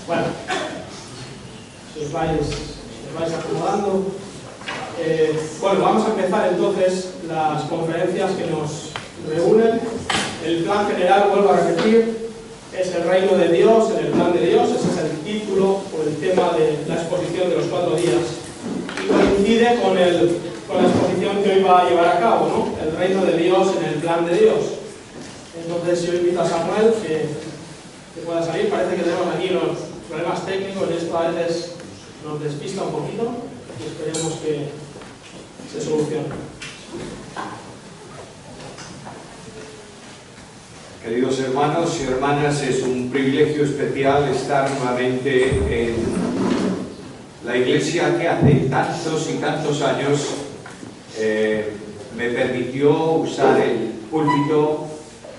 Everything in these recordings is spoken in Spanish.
Bueno, si os vais acomodando. Bueno, vamos a empezar entonces las conferencias que nos reúnen. El plan general, vuelvo a repetir, es el reino de Dios, en el plan de Dios. Ese es el título o el tema de la exposición de los 4 días. Y coincide con la exposición que hoy va a llevar a cabo, ¿no? El reino de Dios en el plan de Dios. Entonces yo invito a Samuel que pueda salir. Parece que tenemos aquí los problemas técnicos y esto a veces nos despista un poquito y esperemos que se solucione. Queridos hermanos y hermanas, es un privilegio especial estar nuevamente en la iglesia que hace tantos y tantos años me permitió usar el púlpito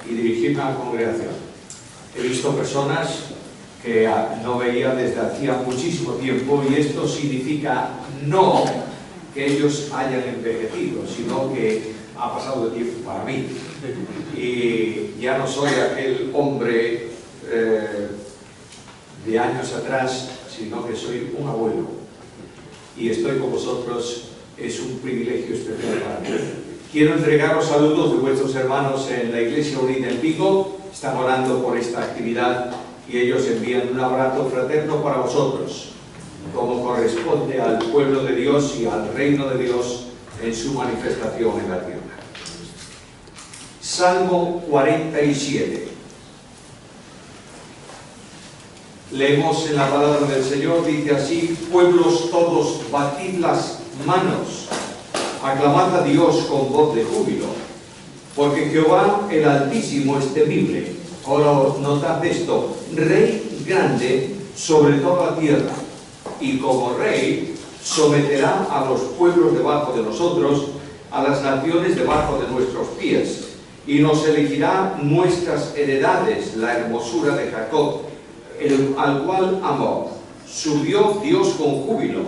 y dirigirme a la congregación. He visto personas que no veía desde hacía muchísimo tiempo, y esto significa no que ellos hayan envejecido, sino que ha pasado el tiempo para mí. Y ya no soy aquel hombre de años atrás, sino que soy un abuelo. Y estoy con vosotros, es un privilegio especial para mí. Quiero entregaros saludos de vuestros hermanos en la Iglesia Unida en Vigo. Están orando por esta actividad y ellos envían un abrazo fraterno para vosotros, como corresponde al pueblo de Dios y al reino de Dios en su manifestación en la tierra. Salmo 47. Leemos en la palabra del Señor, dice así: pueblos todos, batid las manos, aclamad a Dios con voz de júbilo, porque Jehová el Altísimo es temible. Ahora notad esto: Rey grande sobre toda la tierra, y como Rey someterá a los pueblos debajo de nosotros, a las naciones debajo de nuestros pies, y nos elegirá nuestras heredades, la hermosura de Jacob, al cual amó. Subió Dios con júbilo,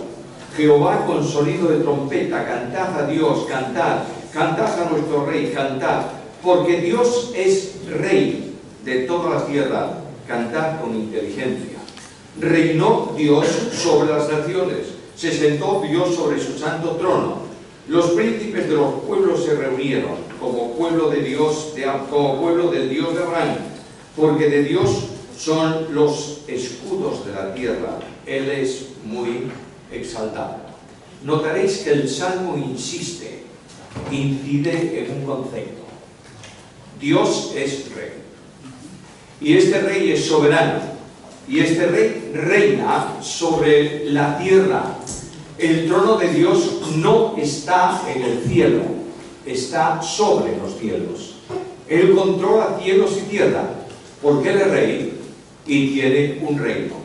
Jehová con sonido de trompeta. Cantad a Dios, cantad, cantad a nuestro Rey, cantad, porque Dios es Rey de toda la tierra, cantad con inteligencia. Reinó Dios sobre las naciones, se sentó Dios sobre su santo trono. Los príncipes de los pueblos se reunieron como pueblo de Dios, como pueblo del Dios de Abraham, porque de Dios son los escudos de la tierra, Él es muy exaltado. Notaréis que el Salmo incide en un concepto: Dios es Rey, y este Rey es soberano, y este Rey reina sobre la tierra. El trono de Dios no está en el cielo, está sobre los cielos. Él controla cielos y tierra, porque Él es Rey y tiene un reino.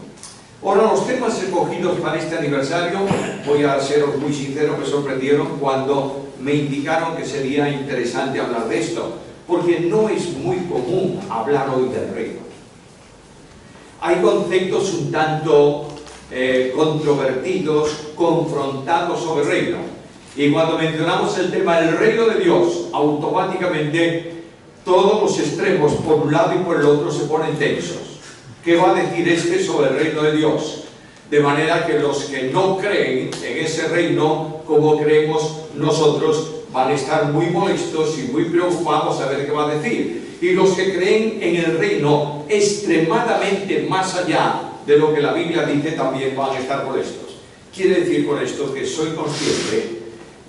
Ahora, los temas escogidos para este aniversario, voy a seros muy sincero, me sorprendieron cuando me indicaron que sería interesante hablar de esto, porque no es muy común hablar hoy del reino. Hay conceptos un tanto controvertidos, confrontados sobre el reino. Y cuando mencionamos el tema del reino de Dios, automáticamente todos los extremos, por un lado y por el otro, se ponen tensos. ¿Qué va a decir este sobre el reino de Dios? De manera que los que no creen en ese reino, como creemos nosotros, van a estar muy molestos y muy preocupados a ver qué va a decir. Y los que creen en el reino extremadamente más allá de lo que la Biblia dice, también van a estar molestos. Quiere decir con esto que soy consciente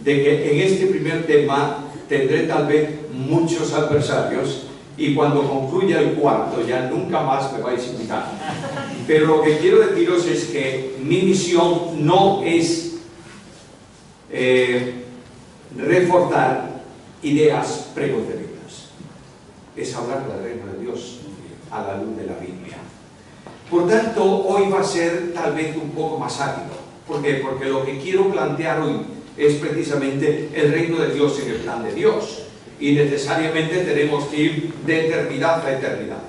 de que en este primer tema tendré tal vez muchos adversarios, y cuando concluya el cuarto ya nunca más me vais a invitar. Pero lo que quiero deciros es que mi misión no es reforzar ideas preconcebidas, es hablar del reino de Dios a la luz de la Biblia. Por tanto, hoy va a ser tal vez un poco más árido. ¿Por qué? Porque lo que quiero plantear hoy es precisamente el reino de Dios en el plan de Dios. Y necesariamente tenemos que ir de eternidad a eternidad.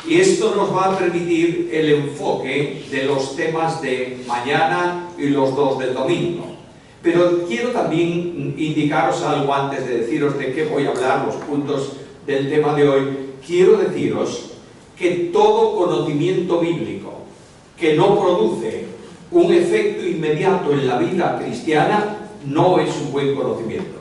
Y esto nos va a permitir el enfoque de los temas de mañana y los 2 del domingo. Pero quiero también indicaros algo antes de deciros de qué voy a hablar, los puntos del tema de hoy. Quiero deciros que todo conocimiento bíblico que no produce un efecto inmediato en la vida cristiana, no es un buen conocimiento.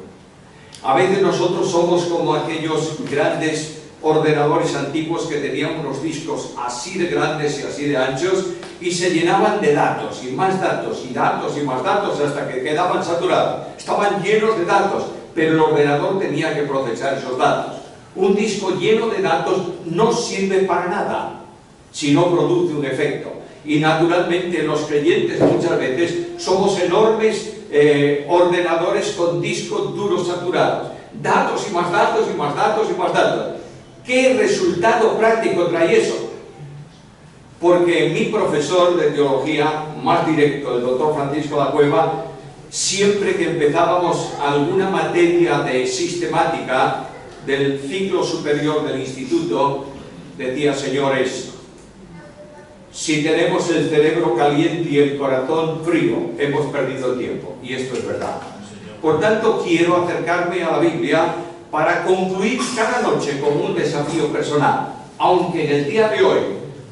A veces nosotros somos como aquellos grandes ordenadores antiguos que tenían unos discos así de grandes y así de anchos y se llenaban de datos y más datos y datos y más datos hasta que quedaban saturados. Estaban llenos de datos, pero el ordenador tenía que procesar esos datos. Un disco lleno de datos no sirve para nada si no produce un efecto. Y naturalmente los creyentes muchas veces somos enormes ordenadores con discos duros saturados. Datos y más datos y más datos y más datos. ¿Qué resultado práctico trae eso? Porque mi profesor de teología más directo, el doctor Francisco La Cueva, siempre que empezábamos alguna materia de sistemática del ciclo superior del instituto, decía: señores, si tenemos el cerebro caliente y el corazón frío, hemos perdido el tiempo. Y esto es verdad. Por tanto, quiero acercarme a la Biblia para concluir cada noche con un desafío personal. Aunque en el día de hoy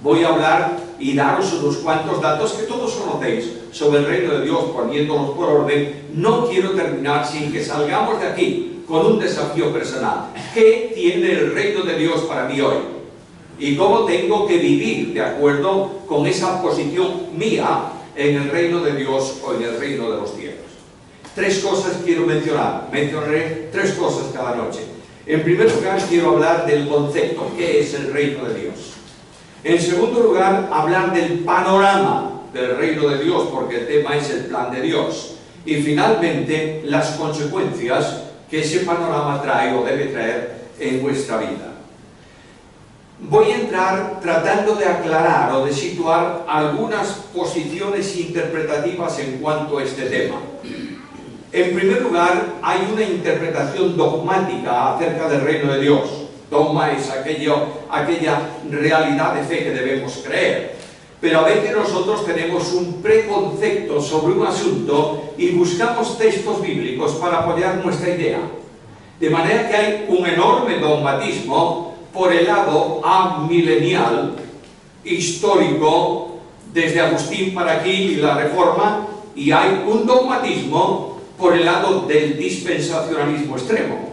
voy a hablar y daros unos cuantos datos que todos conocéis sobre el reino de Dios, poniéndolos por orden, no quiero terminar sin que salgamos de aquí con un desafío personal. ¿Qué tiene el reino de Dios para mí hoy? Y cómo tengo que vivir de acuerdo con esa posición mía en el reino de Dios o en el reino de los cielos. Tres cosas quiero mencionar. Mencionaré tres cosas cada noche. En primer lugar, quiero hablar del concepto, ¿qué es el reino de Dios? En segundo lugar, hablar del panorama del reino de Dios, porque el tema es el plan de Dios. Y finalmente, las consecuencias que ese panorama trae o debe traer en vuestra vida. Voy a entrar tratando de aclarar o de situar algunas posiciones interpretativas en cuanto a este tema. En primer lugar, hay una interpretación dogmática acerca del reino de Dios. Dogma es aquella realidad de fe que debemos creer. Pero a veces nosotros tenemos un preconcepto sobre un asunto y buscamos textos bíblicos para apoyar nuestra idea. De manera que hay un enorme dogmatismo por el lado amilenial, histórico, desde Agustín para aquí y la Reforma, y hay un dogmatismo por el lado del dispensacionalismo extremo.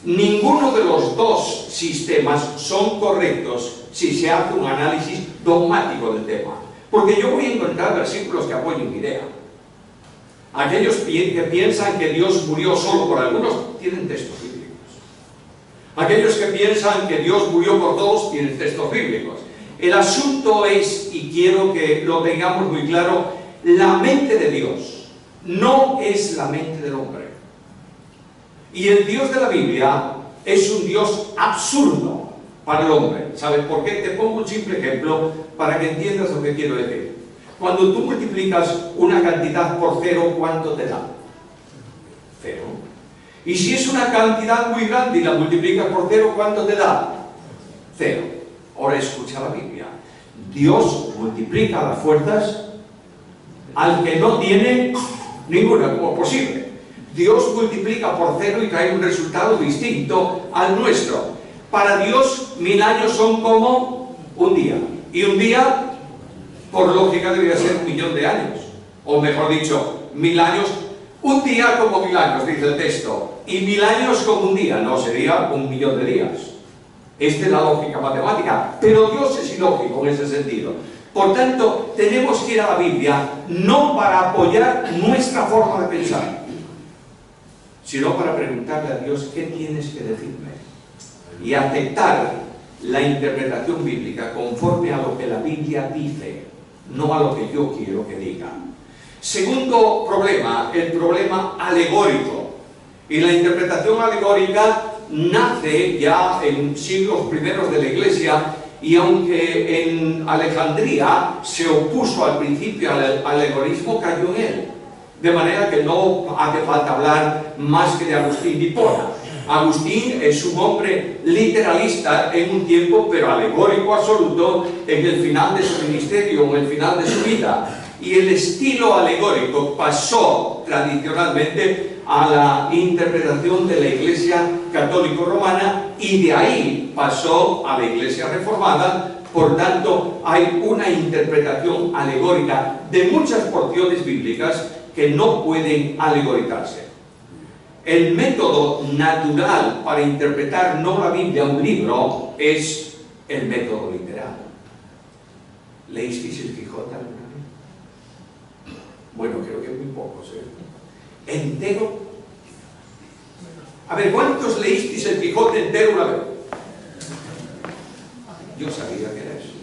Ninguno de los dos sistemas son correctos si se hace un análisis dogmático del tema, porque yo voy a encontrar versículos que apoyen mi idea. Aquellos que piensan que Dios murió solo por algunos tienen textos bíblicos. Aquellos que piensan que Dios murió por todos tienen textos bíblicos. El asunto es, y quiero que lo tengamos muy claro, la mente de Dios no es la mente del hombre. Y el Dios de la Biblia es un Dios absurdo para el hombre. ¿Sabes por qué? Te pongo un simple ejemplo para que entiendas lo que quiero decir. Cuando tú multiplicas una cantidad por cero, ¿cuánto te da? Cero. Y si es una cantidad muy grande y la multiplicas por cero, ¿cuánto te da? Cero. Ahora escucha la Biblia. Dios multiplica las fuerzas al que no tiene ninguna, como posible. Dios multiplica por cero y trae un resultado distinto al nuestro. Para Dios 1000 años son como un día. Y un día, por lógica, debería ser 1.000.000 de años. O mejor dicho, 1000 años, un día como 1000 años, dice el texto. Y 1000 años como un día, no, sería 1.000.000 de días. Esta es la lógica matemática. Pero Dios es ilógico en ese sentido. Por tanto, tenemos que ir a la Biblia no para apoyar nuestra forma de pensar, sino para preguntarle a Dios qué tienes que decirme y aceptar la interpretación bíblica conforme a lo que la Biblia dice, no a lo que yo quiero que diga. Segundo problema, el problema alegórico. Y la interpretación alegórica nace ya en siglos primeros de la Iglesia, y aunque en Alejandría se opuso al principio al alegorismo, cayó en él. De manera que no hace falta hablar más que de Agustín de Hipona. Agustín es un hombre literalista en un tiempo, pero alegórico absoluto en el final de su ministerio, en el final de su vida. Y el estilo alegórico pasó tradicionalmente a la interpretación de la Iglesia católico-romana, y de ahí pasó a la Iglesia reformada Por tanto, hay una interpretación alegórica de muchas porciones bíblicas que no pueden alegorizarse. El método natural para interpretar no la Biblia, un libro, es el método literal. ¿Leísteis el Quijote alguna vez? Bueno, creo que muy pocos, ¿eh? ¿Entero? A ver, ¿cuántos leísteis el Quijote entero una vez? Yo sabía que era eso.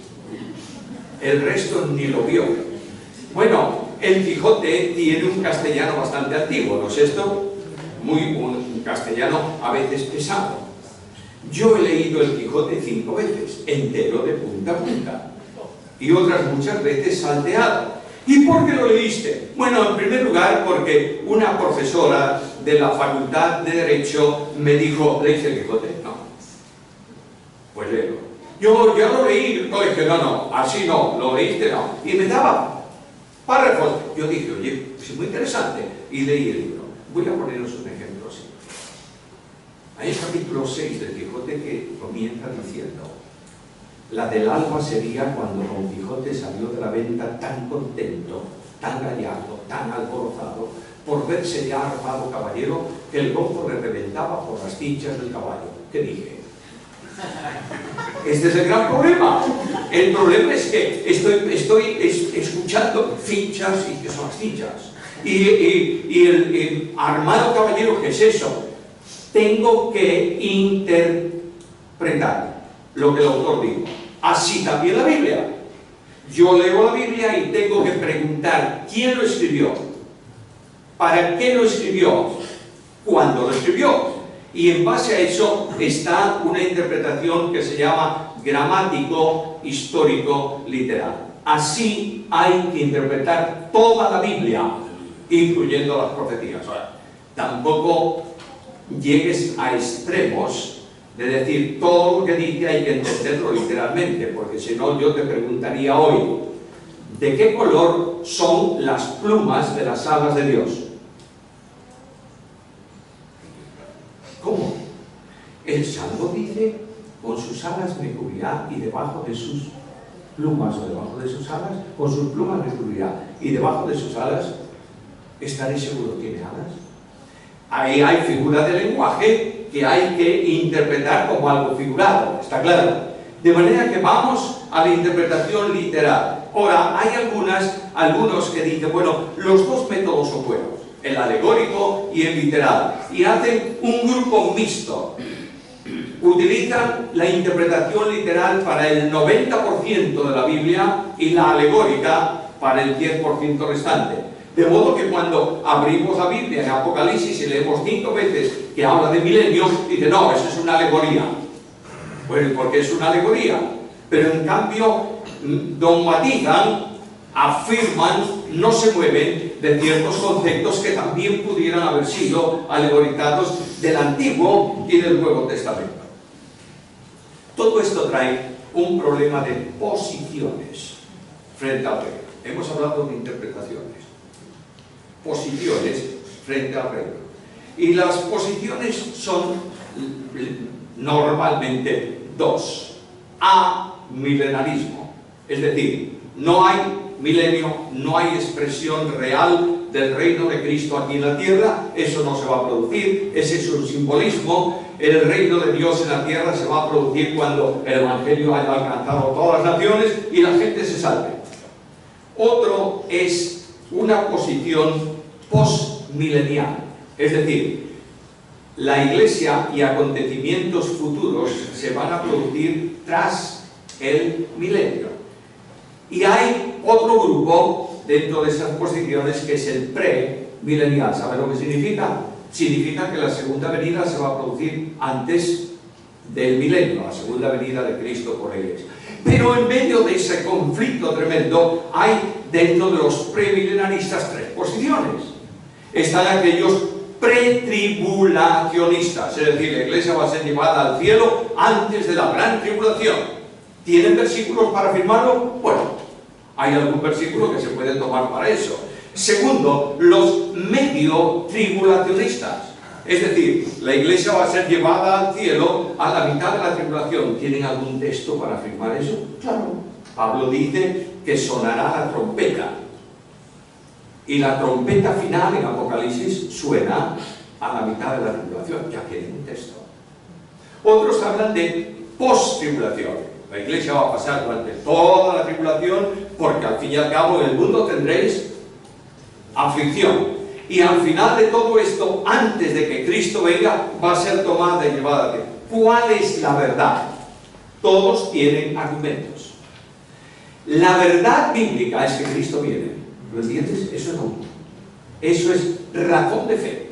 El resto ni lo vio. Bueno, el Quijote tiene un castellano bastante antiguo, ¿no es esto? Un castellano a veces pesado. Yo he leído el Quijote 5 veces, entero de punta a punta, y otras muchas veces salteado. ¿Y por qué lo leíste? Bueno, en primer lugar, porque una profesora de la Facultad de Derecho me dijo, ¿leíste el Quijote? No. Pues léelo. Yo ya lo leí, no, dije, no, así no, ¿lo leíste? No. Y me daba párrafos. Yo dije, oye, es muy interesante, y leí el libro. Voy a poneros un ejemplo así. Hay el capítulo 6 del Quijote que comienza diciendo: la del alba sería cuando Don Quijote salió de la venta tan contento, tan gallardo, tan alborozado, por verse ya armado caballero, que el gozo le reventaba por las fichas del caballo. ¿Qué dije? Este es el gran problema. El problema es que estoy escuchando fichas y que son las fichas. Y el armado caballero, ¿qué es eso? Tengo que interpretar lo que el autor dijo. Así también la Biblia. Yo leo la Biblia y tengo que preguntar quién lo escribió, para qué lo escribió, cuándo lo escribió. Y en base a eso está una interpretación que se llama gramático, histórico, literal. Así hay que interpretar toda la Biblia, incluyendo las profecías. Tampoco llegues a extremos de decir todo lo que dice hay que entenderlo literalmente, porque si no yo te preguntaría hoy, ¿de qué color son las plumas de las alas de Dios? ¿Cómo? El Salmo dice, con sus alas me cubrirá y debajo de sus plumas, o debajo de sus alas, con sus plumas me cubrirá y debajo de sus alas estaré seguro. ¿Tiene alas? Ahí hay figuras de lenguaje que hay que interpretar como algo figurado, ¿está claro? De manera que vamos a la interpretación literal. Ahora, hay algunos que dicen, bueno, los dos métodos son buenos, el alegórico y el literal, y hacen un grupo mixto. Utilizan la interpretación literal para el 90% de la Biblia y la alegórica para el 10% restante. De modo que cuando abrimos la Biblia en Apocalipsis y leemos 5 veces que habla de milenio, dice, no, eso es una alegoría. Bueno, porque es una alegoría. Pero en cambio, dogmatizan, afirman, no se mueven de ciertos conceptos que también pudieran haber sido alegorizados del Antiguo y del Nuevo Testamento. Todo esto trae un problema de posiciones frente al reino. Hemos hablado de interpretaciones. Posiciones frente al reino. Y las posiciones son normalmente dos. Amilenarismo. Es decir, no hay milenio, no hay expresión real del reino de Cristo aquí en la tierra, eso no se va a producir, ese es un simbolismo. El reino de Dios en la tierra se va a producir cuando el Evangelio haya alcanzado todas las naciones y la gente se salve. Otro es una posición postmilenial, es decir, la Iglesia y acontecimientos futuros se van a producir tras el milenio. Y hay otro grupo dentro de esas posiciones que es el premilenial. ¿Sabe lo que significa? Significa que la segunda venida se va a producir antes del milenio, la segunda venida de Cristo por la Iglesia. Pero en medio de ese conflicto tremendo hay dentro de los premilenaristas 3 posiciones. Están aquellos pretribulacionistas, es decir, la Iglesia va a ser llevada al cielo antes de la gran tribulación. ¿Tienen versículos para afirmarlo? Bueno, hay algún versículo que se puede tomar para eso. Segundo, los medio tribulacionistas. Es decir, la iglesia va a ser llevada al cielo a la mitad de la tribulación. ¿Tienen algún texto para afirmar eso? Claro. Pablo dice que sonará la trompeta. Y la trompeta final en Apocalipsis suena a la mitad de la tribulación. Ya tienen un texto. Otros hablan de post-tribulación. La iglesia va a pasar durante toda la tribulación, porque al fin y al cabo en el mundo tendréis aflicción. Y al final de todo esto, antes de que Cristo venga, va a ser tomada y llevada a ti. ¿Cuál es la verdad? Todos tienen argumentos. La verdad bíblica es que Cristo viene. ¿Lo entiendes? Eso no. Eso es razón de fe.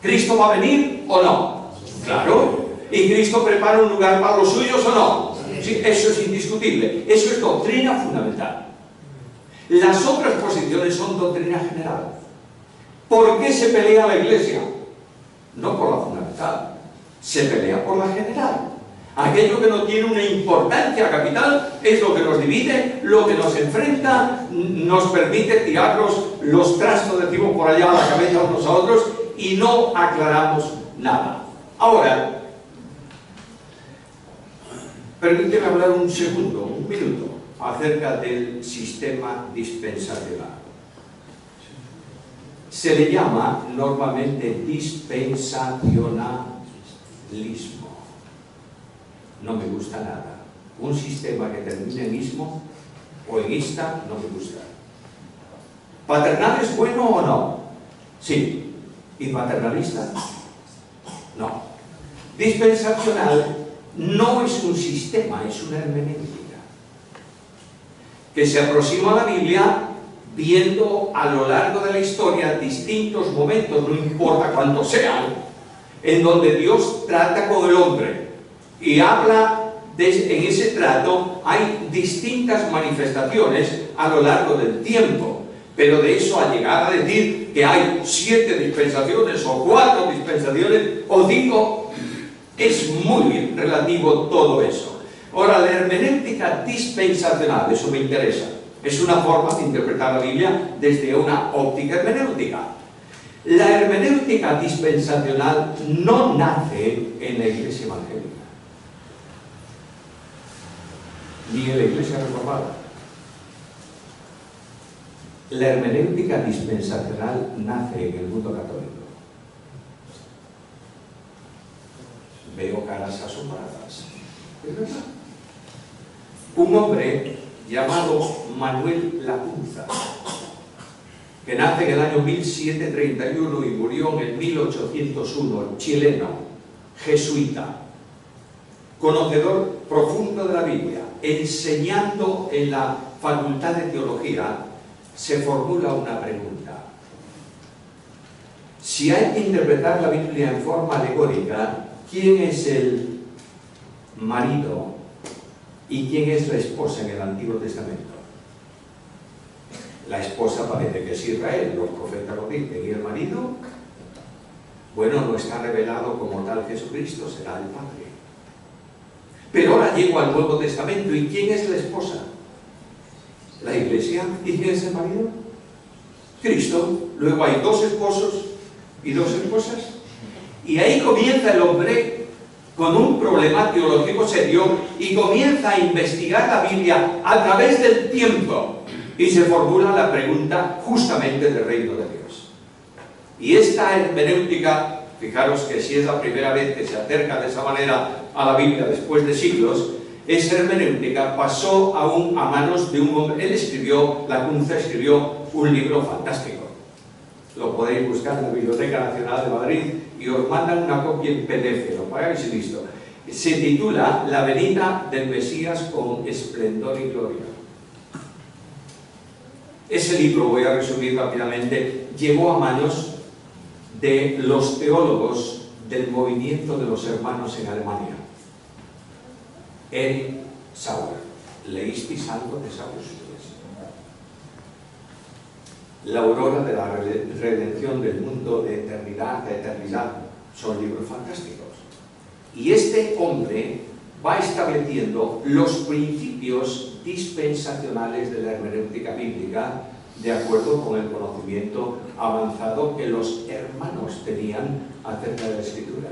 ¿Cristo va a venir o no? Claro. ¿Y Cristo prepara un lugar para los suyos o no? Sí, eso es indiscutible. Eso es doctrina fundamental. Las otras posiciones son doctrina general. ¿Por qué se pelea la iglesia? No por la fundamental. Se pelea por la general. Aquello que no tiene una importancia capital es lo que nos divide, lo que nos enfrenta, nos permite tirarnos los trastos, decimos, por allá a la cabeza unos a otros y no aclaramos nada. Ahora, permíteme hablar un segundo, un minuto, acerca del sistema dispensacional. Se le llama normalmente dispensacionalismo. No me gusta nada. Un sistema que termine en ismo o en ista no me gusta. ¿Paternal es bueno o no? Sí. ¿Y paternalista? No. Dispensacional no es un sistema, es una hermenéutica que se aproxima a la Biblia viendo a lo largo de la historia distintos momentos, no importa cuántos sean, en donde Dios trata con el hombre y habla en ese trato. Hay distintas manifestaciones a lo largo del tiempo, pero de eso a llegar a decir que hay 7 dispensaciones o 4 dispensaciones o 5, es muy relativo todo eso. Ahora, la hermenéutica dispensacional, eso me interesa. Es una forma de interpretar la Biblia desde una óptica hermenéutica. La hermenéutica dispensacional no nace en la iglesia evangélica, ni en la iglesia reformada. La hermenéutica dispensacional nace en el mundo católico. Veo caras asombradas. ¿Es verdad? Un hombre llamado Manuel Lacunza, que nace en el año 1731 y murió en el 1801, chileno, jesuita, conocedor profundo de la Biblia, enseñando en la Facultad de Teología, se formula una pregunta. Si hay que interpretar la Biblia en forma alegórica, ¿quién es el marido y quién es la esposa en el Antiguo Testamento? La esposa parece que es Israel, los profetas lo dicen, y el marido, bueno, no está revelado como tal Jesucristo, será el Padre. Pero ahora llego al Nuevo Testamento, ¿y quién es la esposa? La iglesia. ¿Y quién es el marido? Cristo. Luego hay 2 esposos y 2 esposas. Y ahí comienza el hombre con un problema teológico serio y comienza a investigar la Biblia a través del tiempo y se formula la pregunta justamente del reino de Dios. Y esta hermenéutica, fijaros que si es la primera vez que se acerca de esa manera a la Biblia después de siglos, esa hermenéutica pasó a manos de un hombre. Él escribió, Lacunza escribió un libro fantástico. Lo podéis buscar en la Biblioteca Nacional de Madrid y os mandan una copia en PDF, lo pagáis y listo. Se titula La venida del Mesías con esplendor y gloria. Ese libro, voy a resumir rápidamente, llegó a manos de los teólogos del movimiento de los hermanos en Alemania. Erich Sauer. ¿Leísteis algo de Sauer? La aurora de la redención del mundo, de eternidad a eternidad, son libros fantásticos. Y este hombre va estableciendo los principios dispensacionales de la hermenéutica bíblica de acuerdo con el conocimiento avanzado que los hermanos tenían acerca de la Escritura.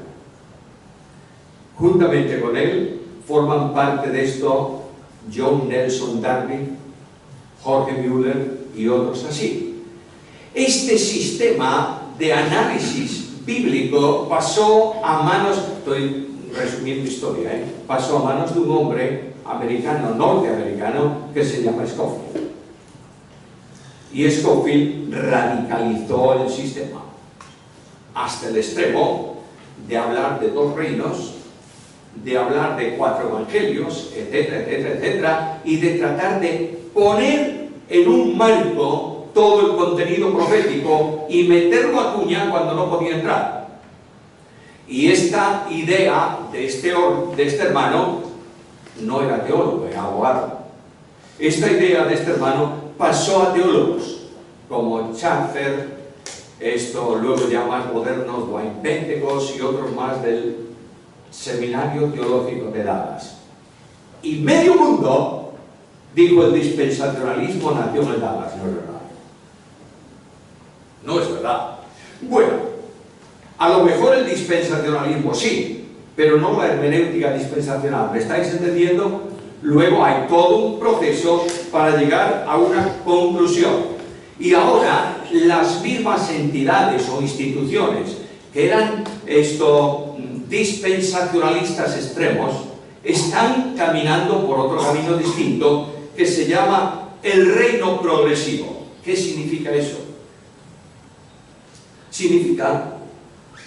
Juntamente con él forman parte de esto John Nelson Darby, Jorge Müller y otros así. Este sistema de análisis bíblico pasó a manos, estoy resumiendo historia, pasó a manos de un hombre americano, norteamericano, que se llama Scofield. Y Scofield radicalizó el sistema hasta el extremo de hablar de 2 reinos, de hablar de 4 evangelios, etcétera, etcétera, etcétera, y de tratar de poner en un marco todo el contenido profético y meterlo a cuña cuando no podía entrar. Y esta idea de este hermano no era teólogo, era abogado. Esta idea de este hermano pasó a teólogos como Schaeffer, luego ya más modernos, Dwight Pentecost y otros más del Seminario Teológico de Dallas. Y medio mundo dijo: el dispensacionalismo nació en Dallas. No es verdad. No es verdad. Bueno, a lo mejor el dispensacionalismo sí, pero no la hermenéutica dispensacional. ¿Me estáis entendiendo? Luego hay todo un proceso para llegar a una conclusión. Y ahora las mismas entidades o instituciones que eran dispensacionalistas extremos están caminando por otro camino distinto que se llama el reino progresivo. ¿Qué significa eso? Significa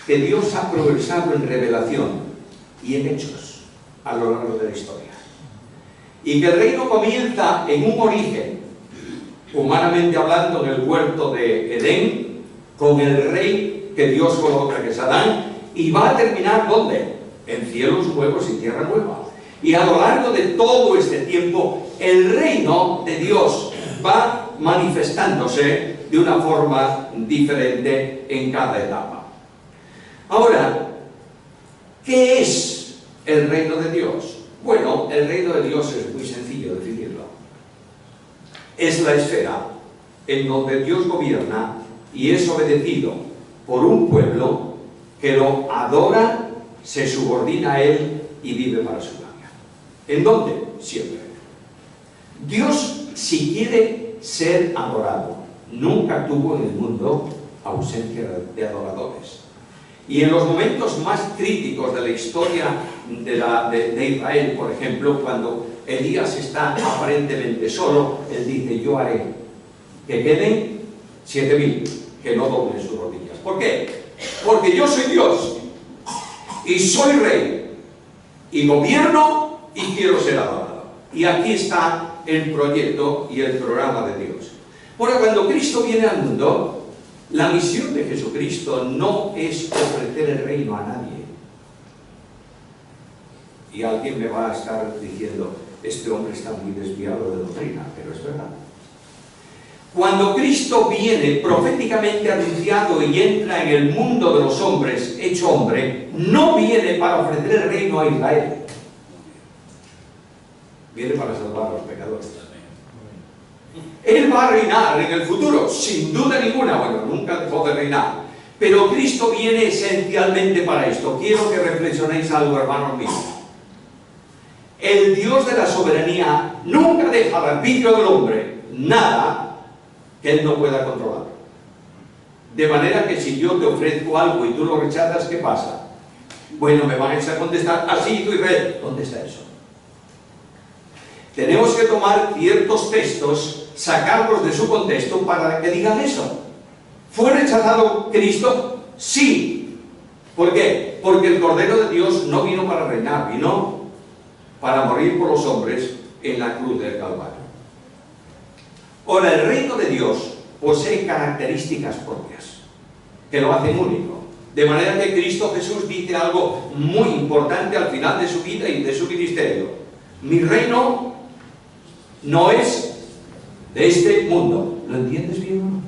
que Dios ha progresado en revelación y en hechos a lo largo de la historia. Y que el reino comienza en un origen, humanamente hablando, en el huerto de Edén, con el rey que Dios coloca, que es Adán, y va a terminar ¿dónde? En cielos nuevos y tierra nueva. Y a lo largo de todo este tiempo, el reino de Dios va manifestándose de una forma diferente en cada etapa. Ahora, ¿qué es el reino de Dios? Bueno, el reino de Dios es muy sencillo definirlo. Es la esfera en donde Dios gobierna y es obedecido por un pueblo que lo adora, se subordina a Él y vive para su gloria. ¿En dónde? Siempre. Dios, si quiere ser adorado, nunca tuvo en el mundo ausencia de adoradores. Y en los momentos más críticos de la historia de Israel, por ejemplo, cuando Elías está aparentemente solo, él dice: yo haré que queden 7.000 que no doblen sus rodillas. ¿Por qué? Porque yo soy Dios y soy rey y gobierno y quiero ser adorado. Y aquí está el proyecto y el programa de Dios. Ahora, cuando Cristo viene al mundo, la misión de Jesucristo no es ofrecer el reino a nadie. Y alguien me va a estar diciendo: este hombre está muy desviado de doctrina, pero es verdad. Cuando Cristo viene proféticamente anunciado y entra en el mundo de los hombres, hecho hombre, no viene para ofrecer el reino a Israel. Viene para salvar a los pecadores. Él va a reinar en el futuro, sin duda ninguna. Bueno, nunca dejó de reinar. Pero Cristo viene esencialmente para esto. Quiero que reflexionéis algo, hermanos míos. El Dios de la soberanía nunca deja al arbitrio del hombre nada que Él no pueda controlar. De manera que si yo te ofrezco algo y tú lo rechazas, ¿qué pasa? Bueno, me van a contestar: así tú, Israel. ¿Dónde está eso? Tenemos que tomar ciertos textos, sacarlos de su contexto para que digan eso. ¿Fue rechazado Cristo? Sí. ¿Por qué? Porque el Cordero de Dios no vino para reinar, vino para morir por los hombres en la cruz del Calvario. Ahora, el reino de Dios posee características propias que lo hacen único. De manera que Cristo Jesús dice algo muy importante al final de su vida y de su ministerio: mi reino no es de este mundo. ¿Lo entiendes bien o no?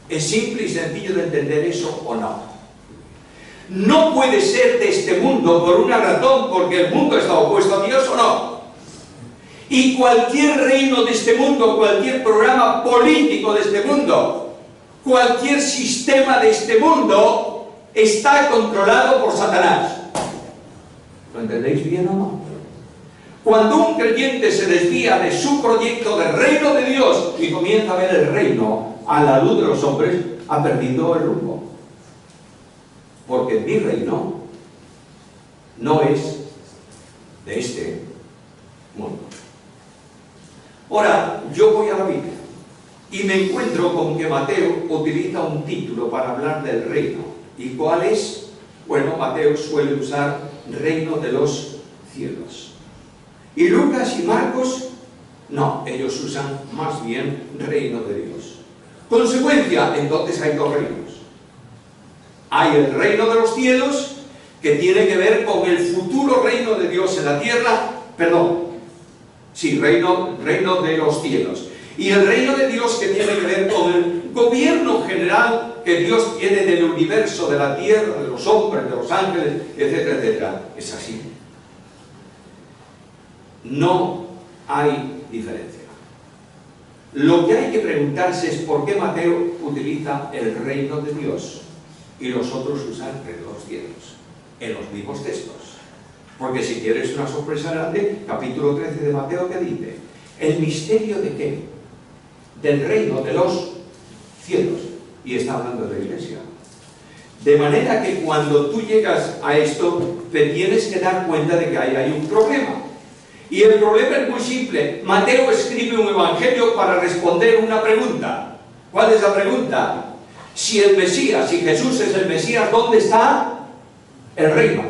¿Es simple y sencillo de entender eso o no? No puede ser de este mundo por una razón: porque el mundo está opuesto a Dios, ¿o no? Y cualquier reino de este mundo, cualquier programa político de este mundo, cualquier sistema de este mundo está controlado por Satanás. ¿Lo entendéis bien o no? Cuando un creyente se desvía de su proyecto del reino de Dios y comienza a ver el reino a la luz de los hombres, ha perdido el rumbo. Porque mi reino no es de este mundo. Ahora, yo voy a la Biblia y me encuentro con que Mateo utiliza un título para hablar del reino. ¿Y cuál es? Bueno, Mateo suele usar reino de los cielos. Y Lucas y Marcos, no, ellos usan más bien reino de Dios. Consecuencia, entonces hay dos reinos. Hay el reino de los cielos, que tiene que ver con el futuro reino de Dios en la tierra, reino de los cielos. Y el reino de Dios, que tiene que ver con el gobierno general que Dios tiene del universo, de la tierra, de los hombres, de los ángeles, etcétera, etcétera. Es así. No hay diferencia. Lo que hay que preguntarse es por qué Mateo utiliza el reino de Dios y los otros usan el reino de los cielos en los mismos textos. Porque si quieres una sorpresa grande, capítulo 13 de Mateo, ¿qué dice? ¿El misterio de qué? Del reino de los cielos. Y está hablando de la iglesia. De manera que cuando tú llegas a esto, te tienes que dar cuenta de que ahí hay un problema. Y el problema es muy simple. Mateo escribe un evangelio para responder una pregunta. ¿Cuál es la pregunta? Si el Mesías, si Jesús es el Mesías, ¿dónde está el reino?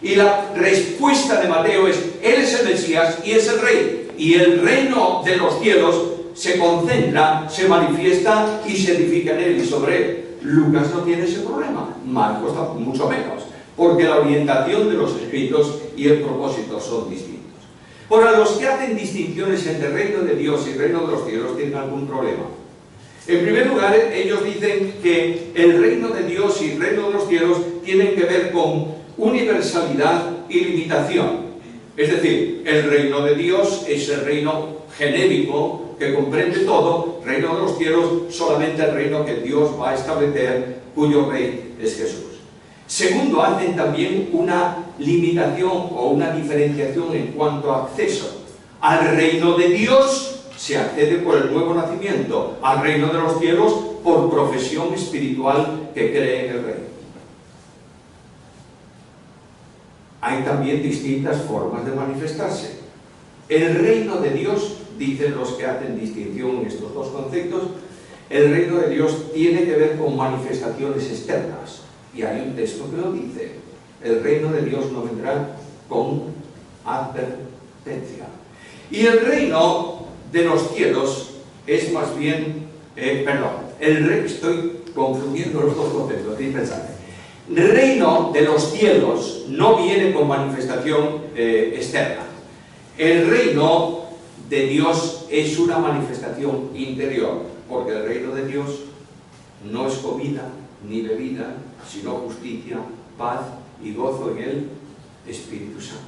Y la respuesta de Mateo es: Él es el Mesías y es el Rey. Y el reino de los cielos se concentra, se manifiesta y se edifica en Él y sobre Él. Lucas no tiene ese problema. Marcos mucho menos. Porque la orientación de los escritos y el propósito son distintos. Ahora, los que hacen distinciones entre reino de Dios y reino de los cielos tienen algún problema. En primer lugar, ellos dicen que el reino de Dios y el reino de los cielos tienen que ver con universalidad y limitación. Es decir, el reino de Dios es el reino genérico que comprende todo, reino de los cielos solamente el reino que Dios va a establecer, cuyo rey es Jesús. Segundo, hacen también una limitación o una diferenciación en cuanto a acceso. Al reino de Dios se accede por el nuevo nacimiento, al reino de los cielos por profesión espiritual que cree en el Rey. Hay también distintas formas de manifestarse. El reino de Dios, dicen los que hacen distinción en estos dos conceptos, el reino de Dios tiene que ver con manifestaciones externas. Y hay un texto que lo dice: el reino de Dios no vendrá con advertencia. Y el reino de los cielos es más bien, estoy confundiendo los dos conceptos, el reino de los cielos no viene con manifestación externa. El reino de Dios es una manifestación interior, porque el reino de Dios no es comida ni bebida, sino justicia, paz y gozo en el Espíritu Santo.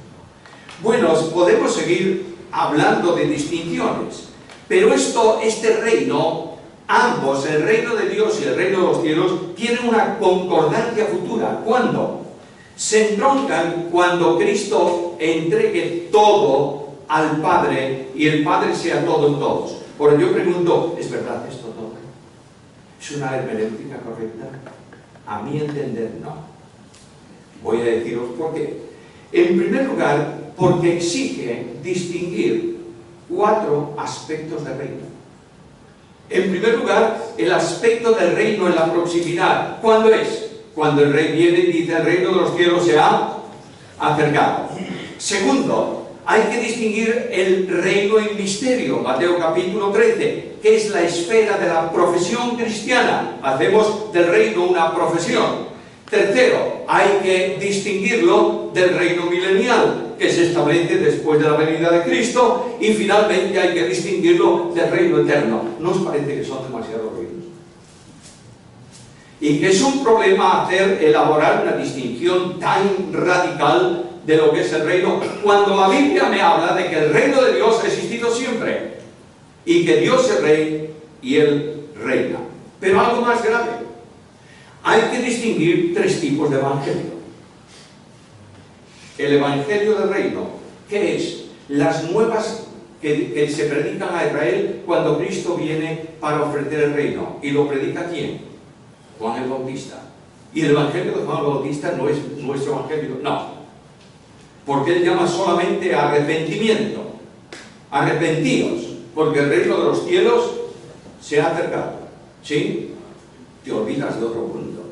Bueno, podemos seguir hablando de distinciones, pero este reino, ambos, el reino de Dios y el reino de los cielos, tienen una concordancia futura. ¿Cuándo? Se entroncan cuando Cristo entregue todo al Padre y el Padre sea todo en todos. Por ello yo pregunto, ¿es verdad esto todo? ¿Es una hermenéutica correcta? A mi entender, no. Voy a deciros por qué. En primer lugar, porque exige distinguir 4 aspectos del reino. En primer lugar, el aspecto del reino en la proximidad. ¿Cuándo es? Cuando el rey viene y dice: el reino de los cielos se ha acercado. Segundo, hay que distinguir el reino en misterio. Mateo capítulo 13, que es la esfera de la profesión cristiana. Hacemos del reino una profesión. Tercero, hay que distinguirlo del reino milenial, que se establece después de la venida de Cristo. Y finalmente hay que distinguirlo del reino eterno. ¿No os parece que son demasiados reinos? Y que es un problema elaborar una distinción tan radical de lo que es el reino, cuando la Biblia me habla de que el reino de Dios ha existido siempre y que Dios es rey y Él reina. Pero algo más grave, hay que distinguir tres tipos de evangelio. El evangelio del reino, ¿qué es? Las nuevas que se predican a Israel cuando Cristo viene para ofrecer el reino. ¿Y lo predica quién? Juan el Bautista. Y el evangelio de Juan el Bautista no es nuestro evangelio, no. Porque él llama solamente a arrepentimiento. Arrepentíos, porque el reino de los cielos se ha acercado. ¿Sí? Te olvidas de otro punto.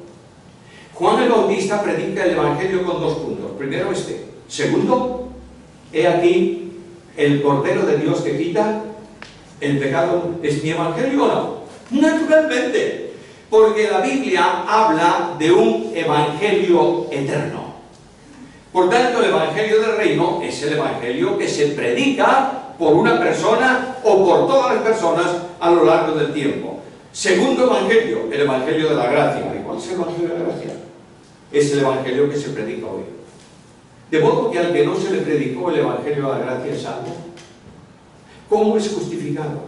Juan el Bautista predica el evangelio con dos puntos. Primero este. Segundo, he aquí el Cordero de Dios que quita el pecado. ¿Es mi evangelio o no? Naturalmente, porque la Biblia habla de un evangelio eterno. Por tanto, el evangelio del reino es el evangelio que se predica por una persona o por todas las personas a lo largo del tiempo. Segundo evangelio, el evangelio de la gracia. ¿Y cuál es el evangelio de la gracia? Es el evangelio que se predica hoy. De modo que al que no se le predicó el evangelio de la gracia es salvo. ¿Cómo es justificado?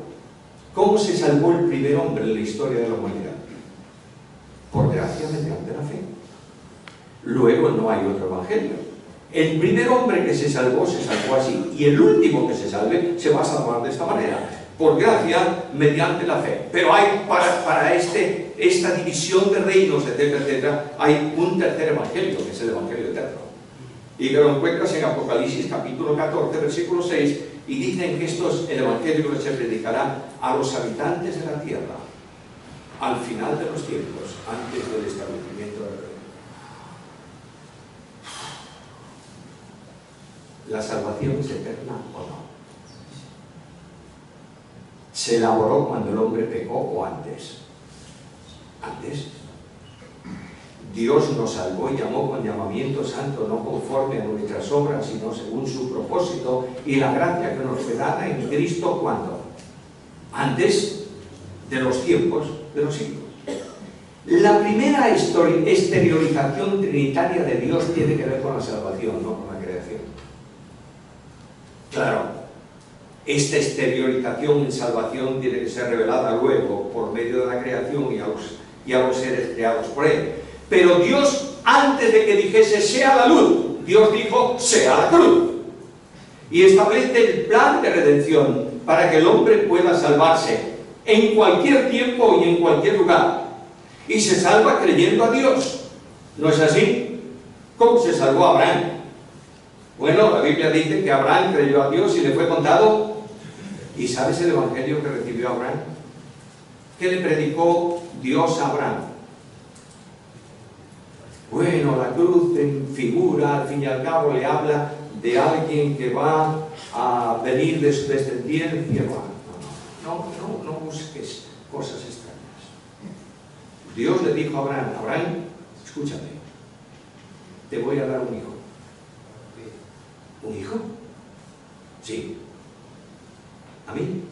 ¿Cómo se salvó el primer hombre en la historia de la humanidad? Por gracia mediante la fe. Luego no hay otro evangelio. El primer hombre que se salvó así, y el último que se salve se va a salvar de esta manera, por gracia mediante la fe. Pero hay para esta división de reinos, etcétera, etcétera, hay un tercer evangelio, que es el evangelio eterno. Y que lo encuentras en Apocalipsis capítulo 14, versículo 6, y dicen que esto es el evangelio que se predicará a los habitantes de la tierra al final de los tiempos, antes del establecimiento del reino. ¿La salvación es eterna o no? ¿Se elaboró cuando el hombre pecó o antes? Antes. Dios nos salvó y llamó con llamamiento santo, no conforme a nuestras obras, sino según su propósito y la gracia que nos fue dada en Cristo. ¿Cuándo? Antes de los tiempos de los siglos. La primera exteriorización trinitaria de Dios tiene que ver con la salvación, no con la creación. Claro, esta exteriorización en salvación tiene que ser revelada luego por medio de la creación y a los seres creados por Él. Pero Dios, antes de que dijese sea la luz, Dios dijo sea la cruz. Y establece el plan de redención para que el hombre pueda salvarse en cualquier tiempo y en cualquier lugar. Y se salva creyendo a Dios. ¿No es así? ¿Cómo se salvó Abraham? Bueno, la Biblia dice que Abraham creyó a Dios y le fue contado. ¿Y sabes el evangelio que recibió Abraham? ¿Qué le predicó Dios a Abraham? Bueno, la cruz en figura, al fin y al cabo, le habla de alguien que va a venir de su descendencia. No busques cosas extrañas. Dios le dijo a Abraham, Abraham, escúchame, te voy a dar un hijo. ¿Un hijo? Sí. ¿A mí?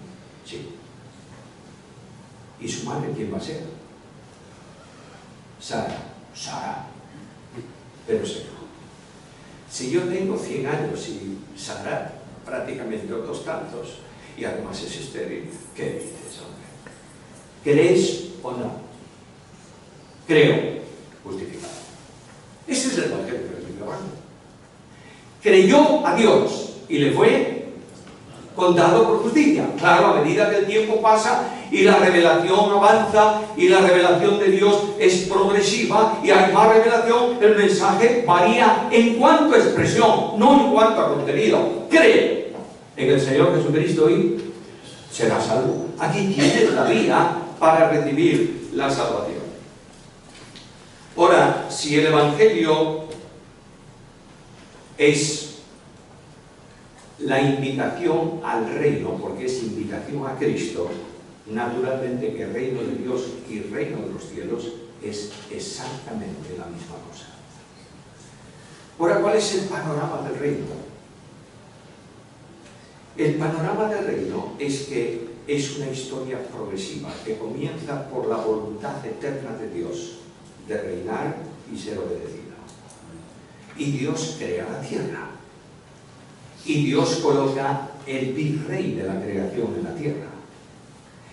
Sí. ¿Y su madre quién va a ser? Sara. Pero si yo tengo 100 años y Sara prácticamente otros tantos, y además es estéril, ¿qué dices, hombre? ¿Crees o no? Creo, justificado. Ese es el evangelio que estoy hablando. Creyó a Dios y le fue contado por justicia. Claro, a medida que el tiempo pasa y la revelación avanza y la revelación de Dios es progresiva y hay más revelación, el mensaje varía en cuanto a expresión, no en cuanto a contenido. Cree en el Señor Jesucristo y será salvo. Aquí tienes la vía para recibir la salvación. Ahora, si el evangelio es la invitación al reino, porque es invitación a Cristo, naturalmente que el reino de Dios y el reino de los cielos es exactamente la misma cosa. Ahora, ¿cuál es el panorama del reino? El panorama del reino es que es una historia progresiva que comienza por la voluntad eterna de Dios de reinar y ser obedecida. y Dios crea la tierra. Y Dios coloca el virrey de la creación en la tierra.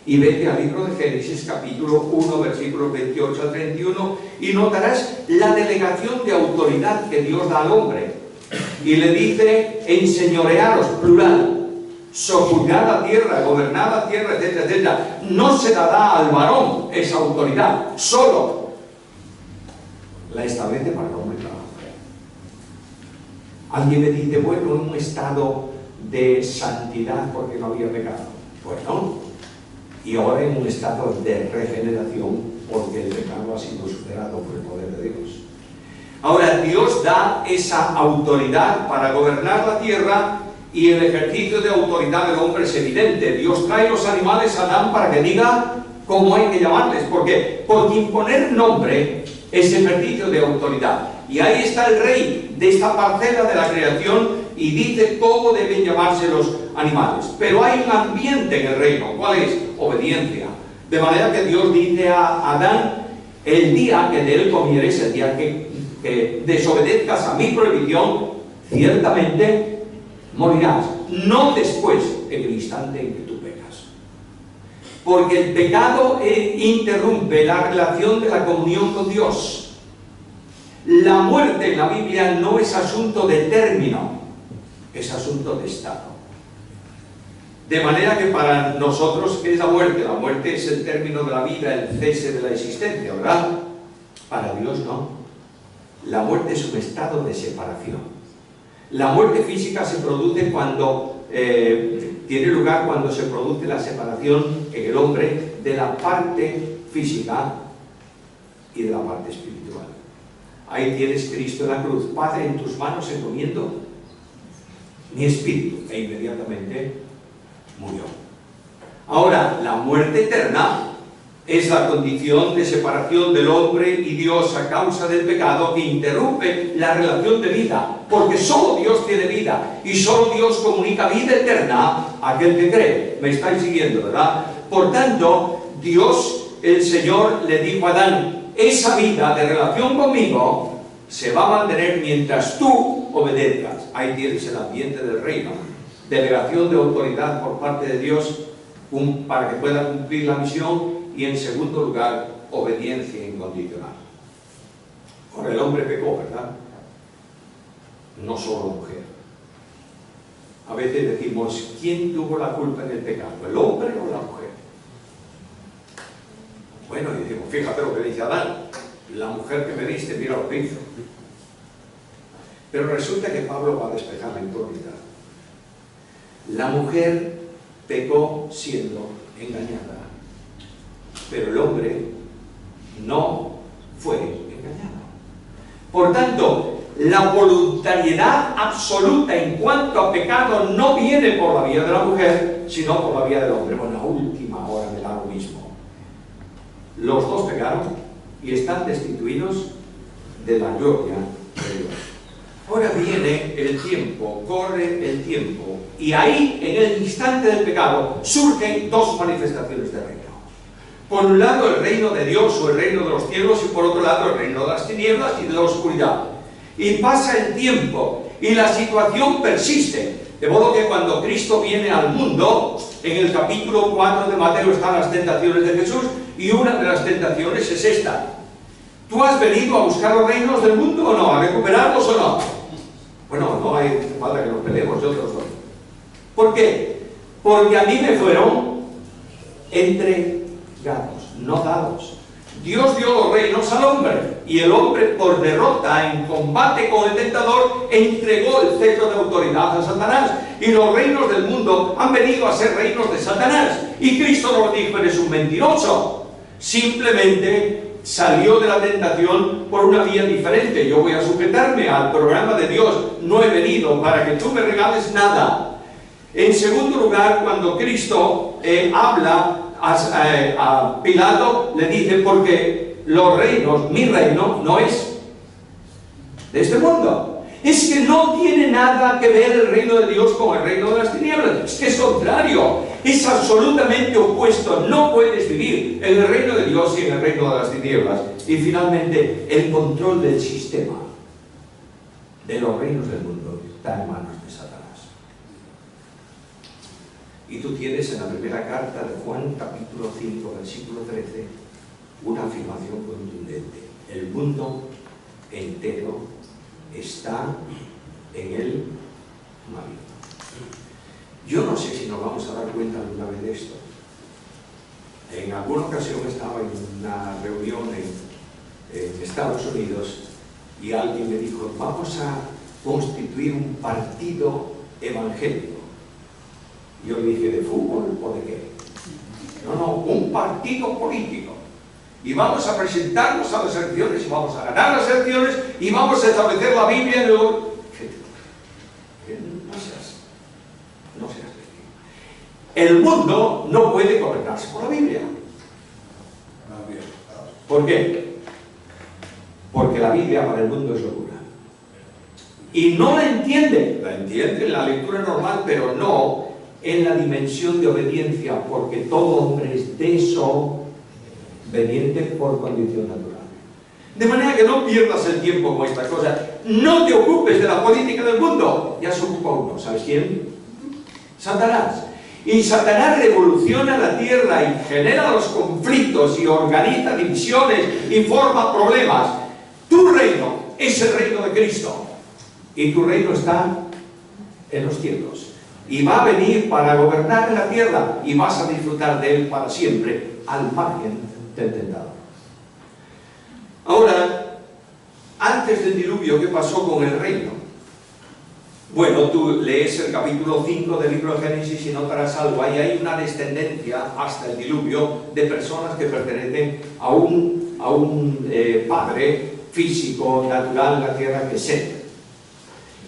Y vete al libro de Génesis, capítulo 1, versículos 28 al 31, y notarás la delegación de autoridad que Dios da al hombre. Y le dice, enseñorearos, plural, sojuzgad la tierra, gobernad la tierra, etcétera, etcétera. No se la da al varón esa autoridad, solo la establece para el hombre y para la mujer. Alguien me dice, bueno, en un estado de santidad porque no había pecado. Bueno, y ahora en un estado de regeneración porque el pecado ha sido superado por el poder de Dios. Ahora, Dios da esa autoridad para gobernar la tierra y el ejercicio de autoridad del hombre es evidente. Dios trae los animales a Adán para que diga cómo hay que llamarles. ¿Por qué? Porque imponer nombre es ejercicio de autoridad. Y ahí está el rey de esta parcela de la creación y dice cómo deben llamarse los animales. Pero hay un ambiente en el reino. ¿Cuál es? Obediencia. De manera que Dios dice a Adán, el día que de él comieres, el día que desobedezcas a mi prohibición, ciertamente morirás. No después, en el instante en que tú pecas. Porque el pecado interrumpe la relación de la comunión con Dios. La muerte en la Biblia no es asunto de término, es asunto de estado. De manera que para nosotros, ¿qué es la muerte? La muerte es el término de la vida, el cese de la existencia, ¿verdad? Para Dios no. La muerte es un estado de separación. La muerte física se produce cuando, tiene lugar cuando se produce la separación en el hombre de la parte física y de la parte espiritual. Ahí tienes Cristo en la cruz. Padre, en tus manos encomiendo mi espíritu. E inmediatamente murió. Ahora, la muerte eterna es la condición de separación del hombre y Dios a causa del pecado que interrumpe la relación de vida, porque solo Dios tiene vida y solo Dios comunica vida eterna a aquel que cree. ¿Me estáis siguiendo, verdad? Por tanto, Dios, el Señor, le dijo a Adán, esa vida de relación conmigo se va a mantener mientras tú obedezcas. Ahí tienes el ambiente del reino. Delegación de autoridad por parte de Dios para que pueda cumplir la misión. Y en segundo lugar, obediencia incondicional. Ahora el hombre pecó, ¿verdad? No solo la mujer. A veces decimos, ¿quién tuvo la culpa en el pecado? ¿El hombre o la mujer? Bueno, y decimos, fíjate lo que dice Adán, la mujer que me diste, mira lo que hizo. Pero resulta que Pablo va a despejar la incógnita. La mujer pecó siendo engañada, pero el hombre no fue engañado. Por tanto, la voluntariedad absoluta en cuanto a pecado no viene por la vía de la mujer, sino por la vía del hombre. Bueno, a última hora me da lo mismo. Los dos pecaron y están destituidos de la gloria de Dios. Ahora viene el tiempo, corre el tiempo, y ahí, en el instante del pecado, surgen dos manifestaciones del reino. Por un lado, el reino de Dios o el reino de los cielos, y por otro lado, el reino de las tinieblas y de la oscuridad. Y pasa el tiempo, y la situación persiste. De modo que cuando Cristo viene al mundo, en el capítulo 4 de Mateo están las tentaciones de Jesús, y una de las tentaciones es esta. ¿Tú has venido a buscar los reinos del mundo o no? ¿A recuperarlos o no? Bueno, no hay falta que nos peleemos, yo te los doy. ¿Por qué? Porque a mí me fueron entregados, no dados. Dios dio los reinos al hombre, y el hombre, por derrota en combate con el tentador, entregó el cetro de autoridad a Satanás. Y los reinos del mundo han venido a ser reinos de Satanás. Y Cristo nos dijo, eres un mentiroso. Simplemente salió de la tentación por una vía diferente. Yo voy a sujetarme al programa de Dios. No he venido para que tú me regales nada. En segundo lugar, cuando Cristo habla a Pilato, le dice, porque los reinos, mi reino, no es de este mundo. Es que no tiene nada que ver el reino de Dios con el reino de las tinieblas. Es que es contrario, es absolutamente opuesto. No puedes vivir en el reino de Dios y en el reino de las tinieblas. Y finalmente, el control del sistema. de los reinos del mundo está en manos de Satanás. Y tú tienes en la primera carta de Juan, capítulo 5, versículo 13, una afirmación contundente. El mundo entero está en el maligno. Yo no sé si nos vamos a dar cuenta alguna vez de esto. En alguna ocasión estaba en una reunión en Estados Unidos y alguien me dijo, vamos a constituir un partido evangélico. Y yo le dije, ¿de fútbol o de qué? No, un partido político. Y vamos a presentarnos a las elecciones y vamos a ganar las elecciones y vamos a establecer la Biblia en el... No seas. El mundo no puede gobernarse por la Biblia. ¿Por qué? Porque la Biblia para el mundo es locura. Y no la entiende en la lectura normal, pero no en la dimensión de obediencia, porque todo hombre es desobediente por condición natural. De manera que no pierdas el tiempo con estas cosas. No te ocupes de la política del mundo. Ya se ocupa uno. ¿Sabes quién? Satanás. Y Satanás revoluciona la tierra y genera los conflictos y organiza divisiones y forma problemas. Tu reino es el reino de Cristo. Y tu reino está en los cielos. Y va a venir para gobernar en la tierra y vas a disfrutar de él para siempre, al margen del tentador. Ahora, antes del diluvio, ¿qué pasó con el reino? Bueno, tú lees el capítulo 5 del libro de Génesis y notarás algo. Ahí hay una descendencia hasta el diluvio de personas que pertenecen a un padre físico, natural en la tierra, que es Set.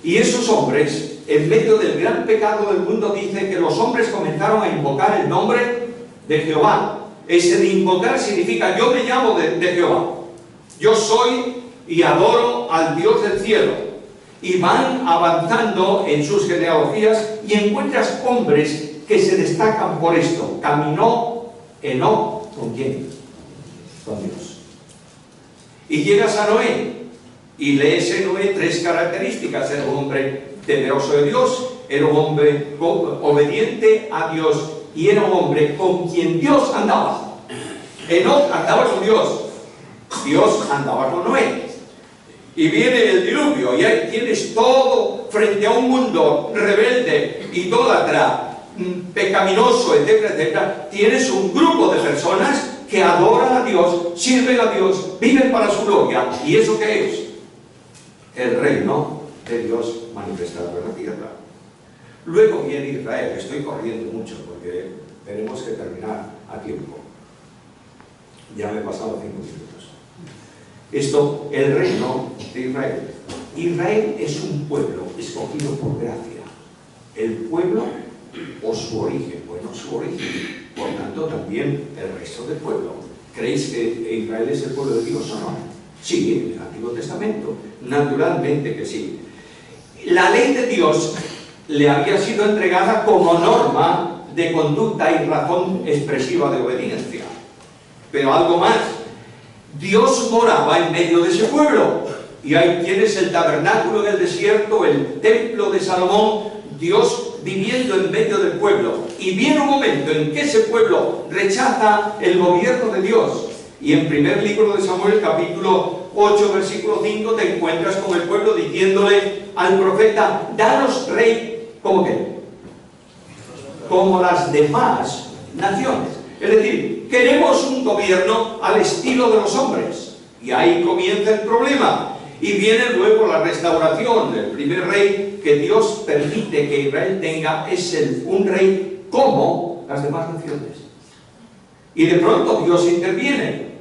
Y esos hombres, en medio del gran pecado del mundo, dice que los hombres comenzaron a invocar el nombre de Jehová. Ese de invocar significa yo me llamo de Jehová. Yo soy y adoro al Dios del cielo. Y van avanzando en sus genealogías y encuentras hombres que se destacan por esto. Caminó Enoc, ¿con quién? Con Dios. Y llegas a Noé y lees en Noé tres características. Era un hombre temeroso de Dios, era un hombre obediente a Dios y era un hombre con quien Dios andaba. Enoc andaba con Dios, Dios andaba con Noé. Y viene el diluvio y ahí tienes todo frente a un mundo rebelde, idólatra, pecaminoso, etcétera, etcétera. Tienes un grupo de personas que adoran a Dios, sirven a Dios, viven para su gloria. ¿Y eso qué es? El reino de Dios manifestado en la tierra. Luego viene Israel. Estoy corriendo mucho porque tenemos que terminar a tiempo. Ya me he pasado 5 minutos. Esto, el reino de Israel. Israel es un pueblo escogido por gracia. El pueblo o su origen. Bueno, su origen. Por tanto, también el resto del pueblo. ¿Creéis que Israel es el pueblo de Dios o no? Sí, en el Antiguo Testamento. Naturalmente que sí. La ley de Dios le había sido entregada como norma de conducta y razón expresiva de obediencia. Pero algo más. Dios moraba en medio de ese pueblo. Y ahí tienes el tabernáculo del desierto, el templo de Salomón, Dios viviendo en medio del pueblo. Y viene un momento en que ese pueblo rechaza el gobierno de Dios. Y en primer libro de Samuel, capítulo 8, versículo 5, te encuentras con el pueblo diciéndole al profeta, danos rey, ¿cómo qué? Como las demás naciones. Es decir, queremos un gobierno al estilo de los hombres. Y ahí comienza el problema. Y viene luego la restauración. El primer rey que Dios permite que Israel tenga es un rey como las demás naciones. Y de pronto Dios interviene.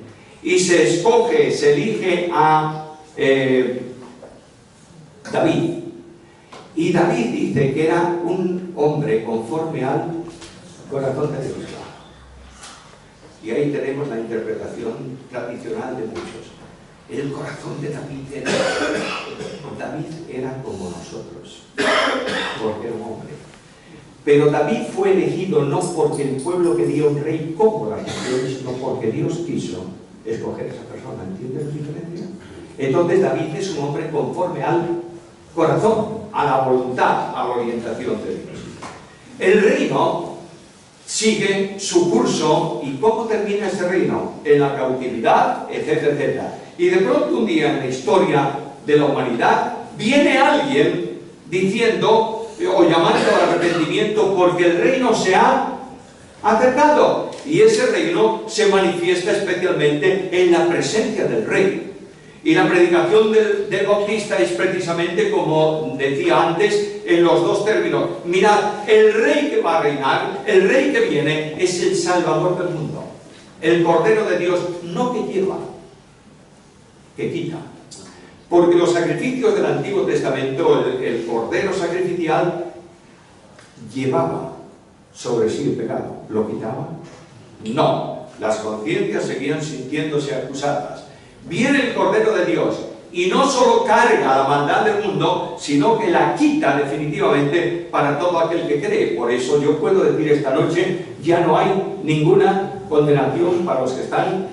Y se escoge, se elige a David. Y David dice que era un hombre conforme al corazón de Dios. Y ahí tenemos la interpretación tradicional de muchos. El corazón de David era como nosotros, porque era un hombre. Pero David fue elegido no porque el pueblo quería un rey como las naciones, sino porque Dios quiso escoger a esa persona. ¿Entiendes la diferencia? Entonces David es un hombre conforme al corazón, a la voluntad, a la orientación de Dios. El reino sigue su curso. ¿Y cómo termina ese reino? En la cautividad, etcétera, etcétera. Y de pronto un día en la historia de la humanidad viene alguien diciendo o llamando al arrepentimiento porque el reino se ha acercado. Y ese reino se manifiesta especialmente en la presencia del rey. Y la predicación del Bautista es precisamente, como decía antes, en los dos términos. Mirad, el rey que va a reinar, el rey que viene, es el Salvador del mundo. El Cordero de Dios, no que lleva, que quita. Porque los sacrificios del Antiguo Testamento, el Cordero sacrificial, llevaba sobre sí el pecado. ¿Lo quitaba? No. Las conciencias seguían sintiéndose acusadas. Viene el Cordero de Dios y no solo carga la maldad del mundo, sino que la quita definitivamente para todo aquel que cree. Por eso yo puedo decir esta noche, ya no hay ninguna condenación para los que están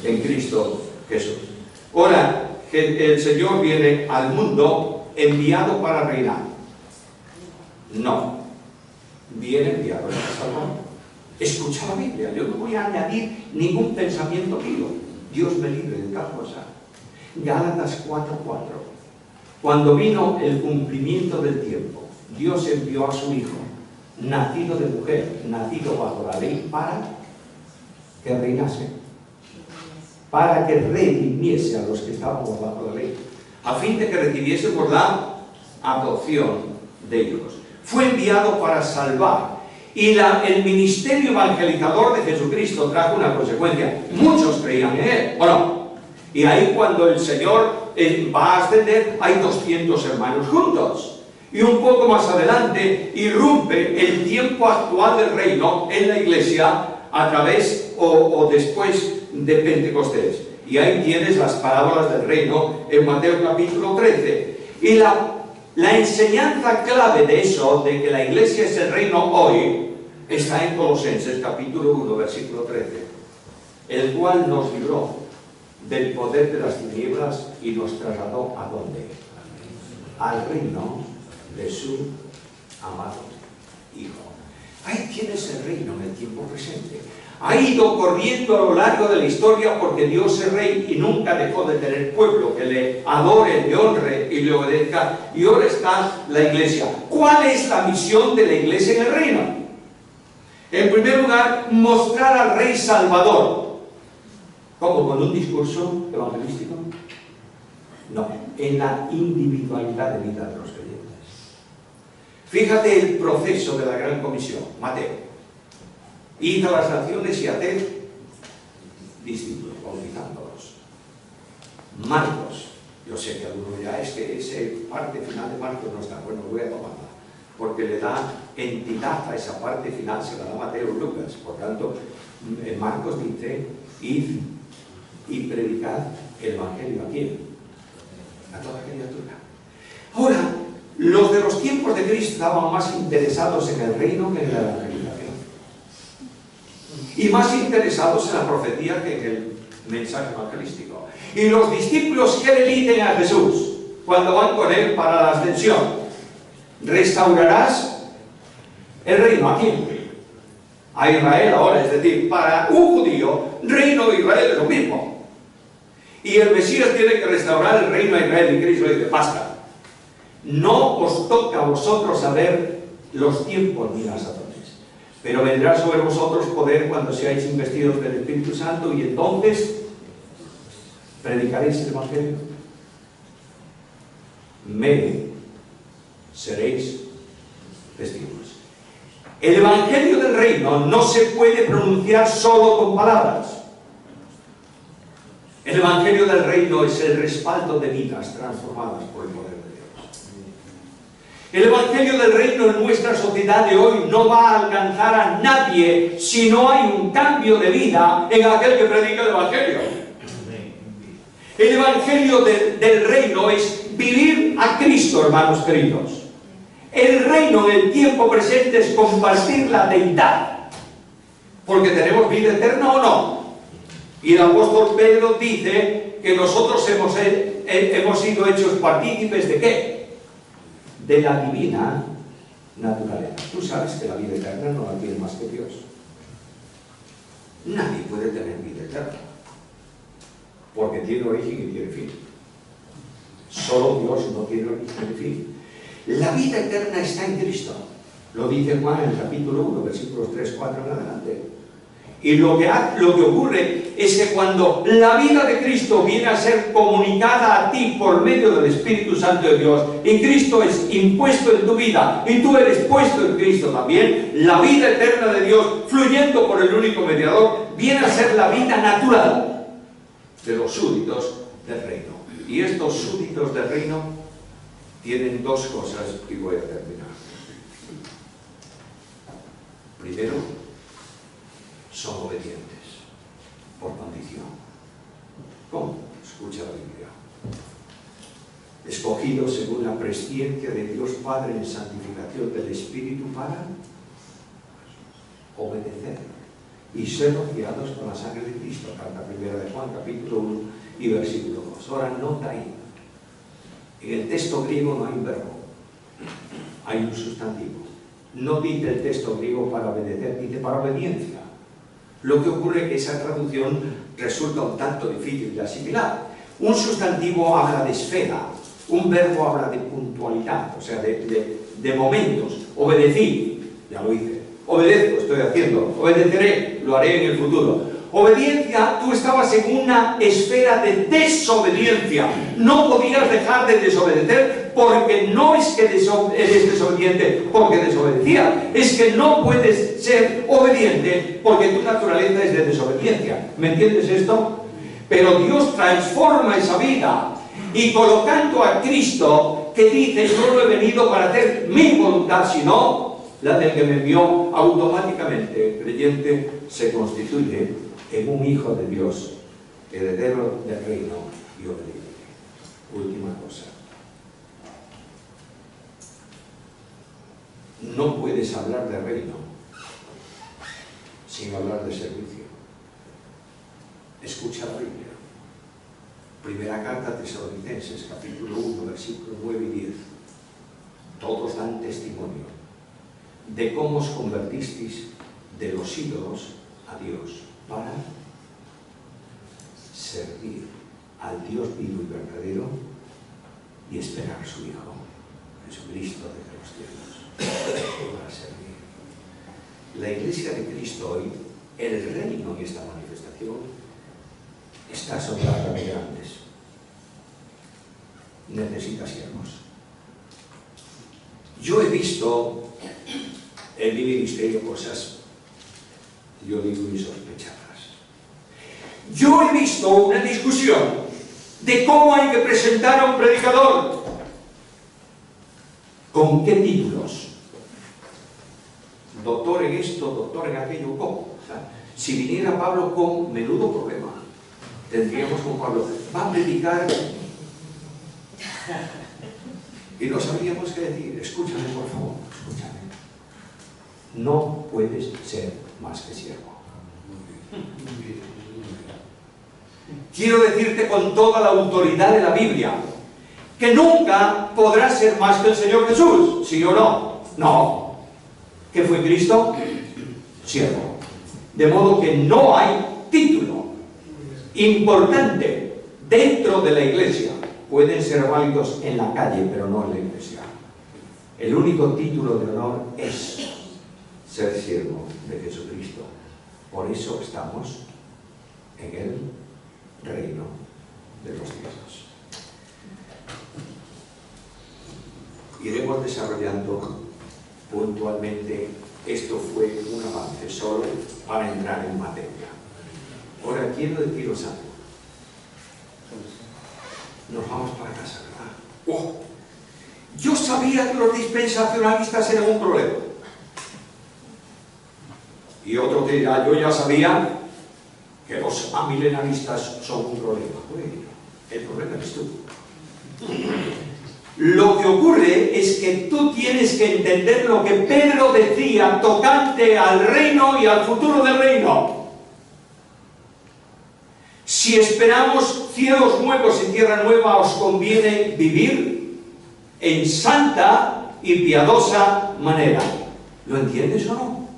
en Cristo Jesús. Ahora, el Señor viene al mundo enviado para reinar. No, viene enviado para salvar. Escucha la Biblia, yo no voy a añadir ningún pensamiento mío. Dios me libre de tal cosa. Gálatas 4:4. Cuando vino el cumplimiento del tiempo, Dios envió a su Hijo, nacido de mujer, nacido bajo la ley, para que reinase, para que redimiese a los que estábamos bajo la ley, a fin de que recibiésemos la adopción de hijos. Fue enviado para salvar. Y el ministerio evangelizador de Jesucristo trajo una consecuencia. Muchos creían en Él, ¿o no? Y ahí cuando el Señor va a ascender, hay 200 hermanos juntos. Y un poco más adelante irrumpe el tiempo actual del reino en la iglesia a través o después de Pentecostés. Y ahí tienes las parábolas del reino en Mateo capítulo 13. Y la enseñanza clave de eso, de que la iglesia es el reino hoy, está en Colosenses capítulo 1, versículo 13, el cual nos libró del poder de las tinieblas y nos trasladó ¿a dónde? Al reino de su amado Hijo. Ahí tienes el reino en el tiempo presente. Ha ido corriendo a lo largo de la historia porque Dios es rey y nunca dejó de tener pueblo que le adore, le honre y le obedezca. Y ahora está la iglesia. ¿Cuál es la misión de la iglesia en el reino? En primer lugar, mostrar al Rey Salvador. ¿Cómo? ¿Con un discurso evangelístico? No, en la individualidad de vida de los creyentes. Fíjate el proceso de la Gran Comisión. Mateo: id a las naciones y haced discípulos, bautizándolos. Marcos: yo sé que alguno dirá, es que esa parte final de Marcos no está. Bueno, voy a tomarla, porque le da entidad a esa parte final, se la da Mateo y Lucas. Por tanto, en Marcos dice: id y predicad el Evangelio. ¿A quién? A toda criatura. Ahora, los de los tiempos de Cristo estaban más interesados en el reino que en la evangelización, y más interesados en la profecía que en el mensaje evangelístico. Y los discípulos, ¿qué le dicen a Jesús cuando van con él para la ascensión? ¿Restaurarás el reino? ¿A quién? A Israel ahora. Es decir, para un judío, reino de Israel es lo mismo. Y el Mesías tiene que restaurar el reino de Israel. Y Cristo dice: basta. No os toca a vosotros saber los tiempos ni las sazones, pero vendrá sobre vosotros poder cuando seáis investidos del Espíritu Santo, y entonces predicaréis el Evangelio. Seréis testigos. El Evangelio del reino no se puede pronunciar solo con palabras. El Evangelio del reino es el respaldo de vidas transformadas por el poder de Dios. El Evangelio del reino en nuestra sociedad de hoy no va a alcanzar a nadie si no hay un cambio de vida en aquel que predica el Evangelio. El Evangelio del reino es vivir a Cristo, hermanos queridos. El reino en el tiempo presente es compartir la deidad, porque tenemos vida eterna o no. Y el apóstol Pedro dice que nosotros hemos sido hechos partícipes ¿de qué? de la divina naturaleza. Tú sabes que la vida eterna no la tiene más que Dios. Nadie puede tener vida eterna, porque tiene origen y tiene fin. Solo Dios no tiene origen y fin. La vida eterna está en Cristo. Lo dice Juan en el capítulo 1, versículos 3, 4 en adelante. Y lo que ocurre es que cuando la vida de Cristo viene a ser comunicada a ti por medio del Espíritu Santo de Dios, y Cristo es impuesto en tu vida, y tú eres puesto en Cristo también, la vida eterna de Dios, fluyendo por el único mediador, viene a ser la vida natural de los súbditos del reino. Y estos súbditos del reino tienen dos cosas, y voy a terminar. Primero, son obedientes por condición. ¿Cómo? Escucha la Biblia. Escogidos según la presciencia de Dios Padre en santificación del Espíritu para obedecer y ser rociados con la sangre de Cristo. Carta primera de Juan, capítulo 1 y versículo 2. Ahora, nota ahí. En el texto griego no hay un verbo, hay un sustantivo. No dice el texto griego para obedecer, dice para obediencia. Lo que ocurre es que esa traducción resulta un tanto difícil de asimilar. Un sustantivo habla de esfera, un verbo habla de puntualidad, o sea, de momentos. Obedecí, ya lo hice. Obedezco, estoy haciendo. Obedeceré, lo haré en el futuro. Obediencia, tú estabas en una esfera de desobediencia. No podías dejar de desobedecer, porque no es que eres desobediente porque desobedecías, es que no puedes ser obediente porque tu naturaleza es de desobediencia. ¿Me entiendes esto? Pero Dios transforma esa vida, y colocando a Cristo, que dice: yo no he venido para hacer mi voluntad, sino la del que me envió, automáticamente el creyente se constituye en un hijo de Dios, heredero del reino y obediente. Última cosa. No puedes hablar de reino sin hablar de servicio. Escucha la Biblia. Primera carta a Tesalonicenses, capítulo 1, versículos 9 y 10. Todos dan testimonio de cómo os convertisteis de los ídolos a Dios para servir al Dios vivo y verdadero y esperar a su Hijo, Jesucristo desde los cielos, para servir. La Iglesia de Cristo hoy, el reino en esta manifestación, está sobrada de grandes. Necesita siervos. Yo he visto en mi ministerio cosas, yo digo, insospechadas. Yo he visto una discusión de cómo hay que presentar a un predicador. ¿Con qué títulos? Doctor en esto, doctor en aquello, ¿cómo? O sea, si viniera Pablo con menudo problema, tendríamos con Pablo, va a predicar y no sabríamos qué decir. Escúchame, por favor, escúchame. No puedes ser más que siervo. Quiero decirte con toda la autoridad de la Biblia que nunca podrás ser más que el Señor Jesús, ¿sí o no? No. ¿Qué fue Cristo? Siervo. De modo que no hay título importante dentro de la iglesia. Pueden ser válidos en la calle, pero no en la iglesia. El único título de honor es ser siervo de Jesucristo. Por eso estamos en el reino de los cielos. Iremos desarrollando puntualmente. Esto fue un avance solo para entrar en materia. Ahora quiero deciros algo. Nos vamos para casa, ¿verdad? ¡Oh! Yo sabía que los dispensacionalistas eran un problema. Y otro que dirá: yo ya sabía que los amilenaristas son un problema. Bueno, el problema eres tú. Lo que ocurre es que tú tienes que entender lo que Pedro decía tocante al reino y al futuro del reino. Si esperamos cielos nuevos y tierra nueva, os conviene vivir en santa y piadosa manera. ¿Lo entiendes o no?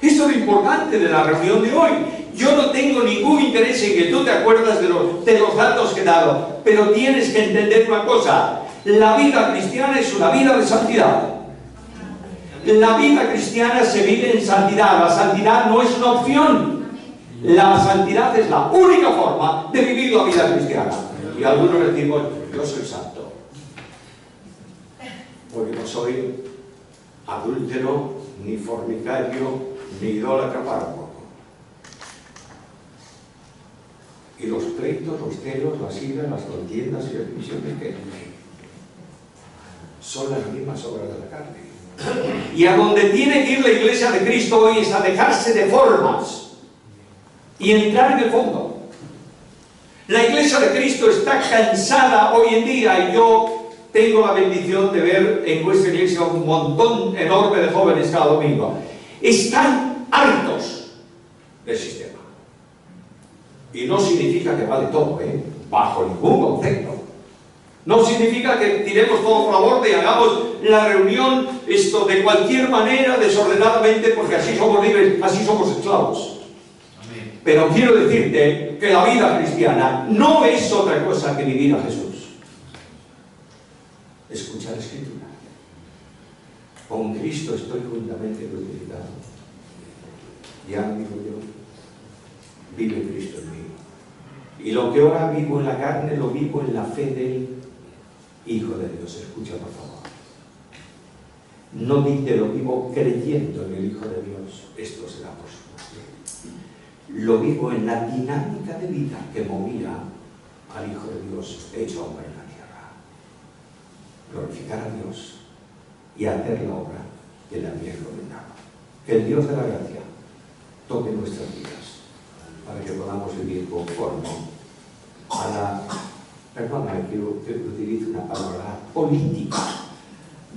Esto es lo importante de la reunión de hoy. Yo no tengo ningún interés en que tú te acuerdas de los datos que he dado, pero tienes que entender una cosa: la vida cristiana es una vida de santidad. La vida cristiana se vive en santidad. La santidad no es una opción. La santidad es la única forma de vivir la vida cristiana. Y algunos decimos: yo soy santo, porque no soy adúltero, ni fornicario, ni idólatra para poco. Y los pleitos, los celos, las iras, las contiendas y las divisiones que son las mismas obras de la carne. Y a donde tiene que ir la Iglesia de Cristo hoy es a dejarse de formas y entrar en el fondo. La Iglesia de Cristo está cansada hoy en día, y yo tengo la bendición de ver en vuestra iglesia un montón enorme de jóvenes cada domingo. Están hartos del sistema. Y no significa que vale todo, bajo ningún concepto. No significa que tiremos todo por la borda y hagamos la reunión de cualquier manera, desordenadamente, porque así somos libres, así somos esclavos. Amén. Pero quiero decirte que la vida cristiana no es otra cosa que vivir a Jesús. Escucha la Escritura. Con Cristo estoy juntamente crucificado. Ya no vivo yo, vive Cristo en mí. Y lo que ahora vivo en la carne, lo vivo en la fe del Hijo de Dios. Escucha, por favor. No dice lo vivo creyendo en el Hijo de Dios. Esto será por supuesto. Lo vivo en la dinámica de vida que movía al Hijo de Dios hecho hombre en la tierra. Glorificar a Dios y hacer la obra que le había encomendado. Que el Dios de la gracia toque nuestras vidas para que podamos vivir conforme a la, perdóname que utilice una palabra, política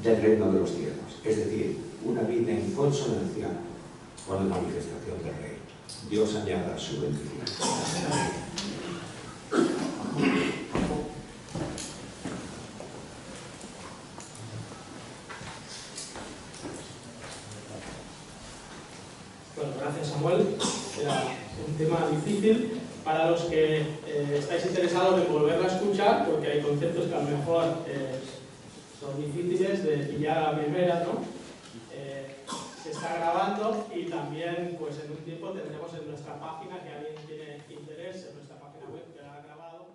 del reino de los cielos, es decir, una vida en consonancia con la manifestación del Rey. Dios añada su bendición. Bueno, gracias, Samuel. Era un tema difícil para los que estáis interesados en volverlo a escuchar, porque hay conceptos que a lo mejor son difíciles de pillar a la primera, ¿no? Se está grabando y también, pues en un tiempo tendremos en nuestra página, que alguien tiene interés, en nuestra página web que la ha grabado.